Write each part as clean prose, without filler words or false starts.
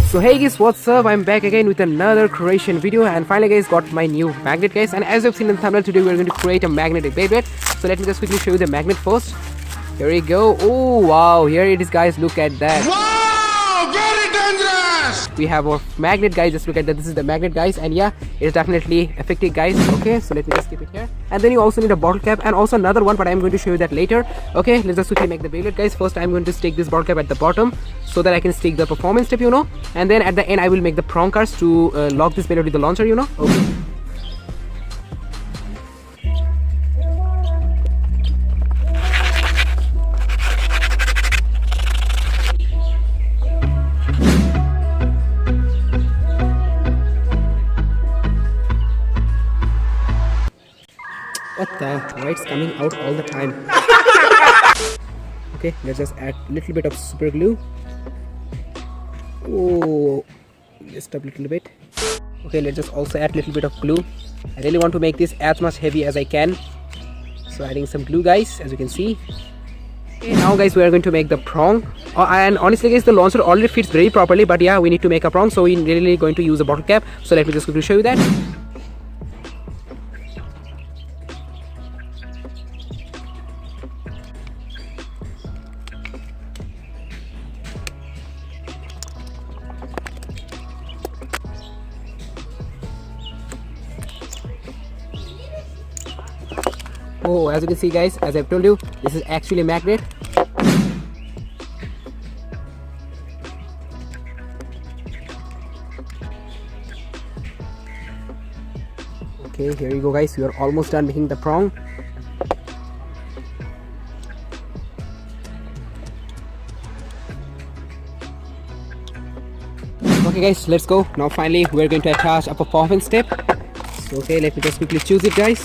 So hey guys, what's up? I'm back again with another creation video, and finally guys got my new magnet guys. And as you've seen in the thumbnail, today we're going to create a magnetic Beyblade. So let me just quickly show you the magnet first. Here we go. Oh wow, here it is guys, look at that. Wow, very dangerous! We have our magnet guys, just look at that. This is the magnet guys, and yeah, it's definitely effective guys. Okay, so let me just keep it here. And then you also need a bottle cap and also another one, but I'm going to show you that later. Okay, let's just quickly make the Beyblade guys. First I'm going to stick this bottle cap at the bottom so that I can stick the performance step, you know, and then at the end I will make the prong cards to lock this Beyblade with the launcher, you know. Okay. What the? Why it's coming out all the time? Okay, let's just add a little bit of super glue. Oh, just a little bit. Okay, let's just also add a little bit of glue. I really want to make this as much heavy as I can. So adding some glue guys, as you can see. Okay, now guys we are going to make the prong. And honestly guys, the launcher already fits very properly, but yeah, we need to make a prong, so we're really going to use a bottle cap. So let me just quickly show you that. Oh, as you can see guys, as I've told you, this is actually a magnet. Okay, here you go guys, we are almost done making the prong. Okay guys, let's go. Now finally we're going to attach a performance step. So, okay, let me just quickly choose it guys.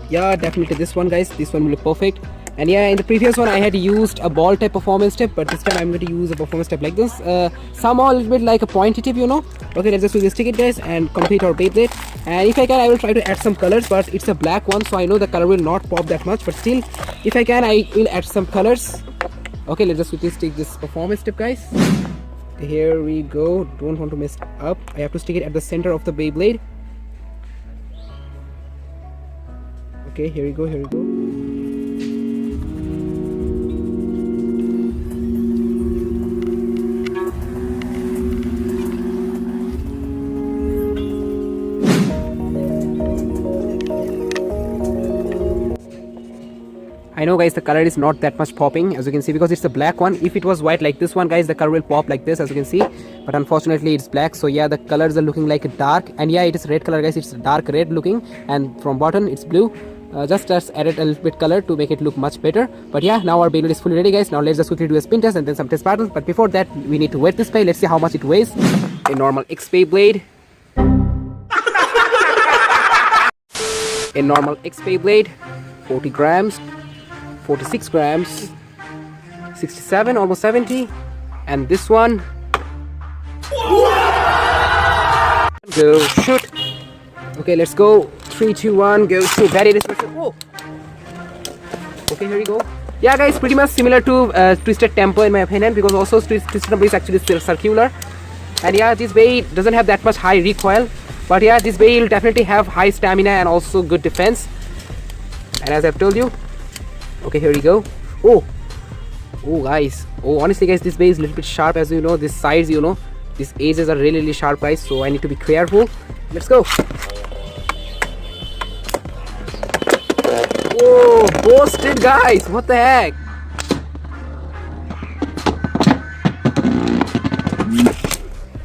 Yeah, definitely this one guys, this one will be perfect. And yeah, in the previous one I had used a ball type performance step, but this time I'm going to use a performance step like this, somehow a little bit like a pointy tip, you know. Okay, let's just quickly stick it guys and complete our Beyblade. And if I can, I will try to add some colors, but it's a black one, so I know the color will not pop that much, but still if I can, I will add some colors. Okay, let's just quickly stick this performance step guys. Here we go. Don't want to mess up. I have to stick it at the center of the Beyblade. Okay, here we go, here we go. I know guys, the color is not that much popping, as you can see, because it's a black one. If it was white like this one guys, the color will pop like this, as you can see, but unfortunately it's black. So yeah, the colors are looking like a dark, and yeah, it is red color guys, it's dark red looking, and from bottom it's blue. Just added a little bit color to make it look much better. But yeah, now our Beyblade is fully ready guys. Now let's just quickly do a spin test and then some test battles. But before that, we need to weight this Beyblade. Let's see how much it weighs. A normal X Beyblade. A normal X Beyblade, 40 grams, 46 grams, 67, almost 70. And this one, go shoot. Okay, let's go. 3, 2, 1, go shoot. Very disrespectful. Oh. Okay, here we go. Yeah guys, pretty much similar to Twisted Tempo in my opinion, because also Twisted Tempo is actually still circular. And yeah, this Bey doesn't have that much high recoil, but yeah, this Bey will definitely have high stamina and also good defense. And as I've told you, okay, here we go. Oh guys, oh honestly guys, this Bey is a little bit sharp, as you know. This sides, you know, these edges are really sharp guys, so I need to be careful. Let's go. Whoa, busted guys, what the heck?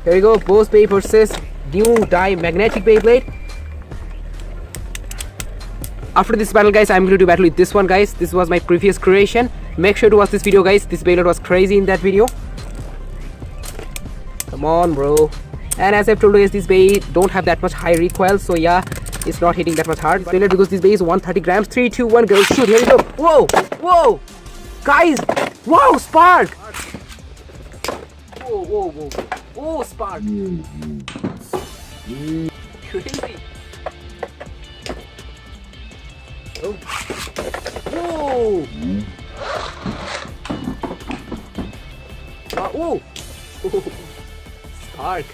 Here we go, Bose Bey versus new die magnetic Beyblade. After this battle guys, I'm going to do battle with this one guys. This was my previous creation. Make sure to watch this video guys. This Beyblade was crazy in that video. Come on bro. And as I've told you guys, this Bey don't have that much high recoil, so yeah, it's not hitting that much hard. Because this Bey is 130 grams. 3, 2, 1, go shoot. Here we go. Whoa guys, wow, spark. Whoa, spark. Crazy. Oh. Whoa. Oh! Spark.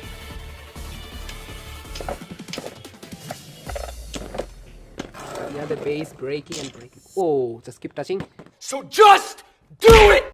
Yeah, the base breaking and breaking. Oh, just keep touching. So just do it!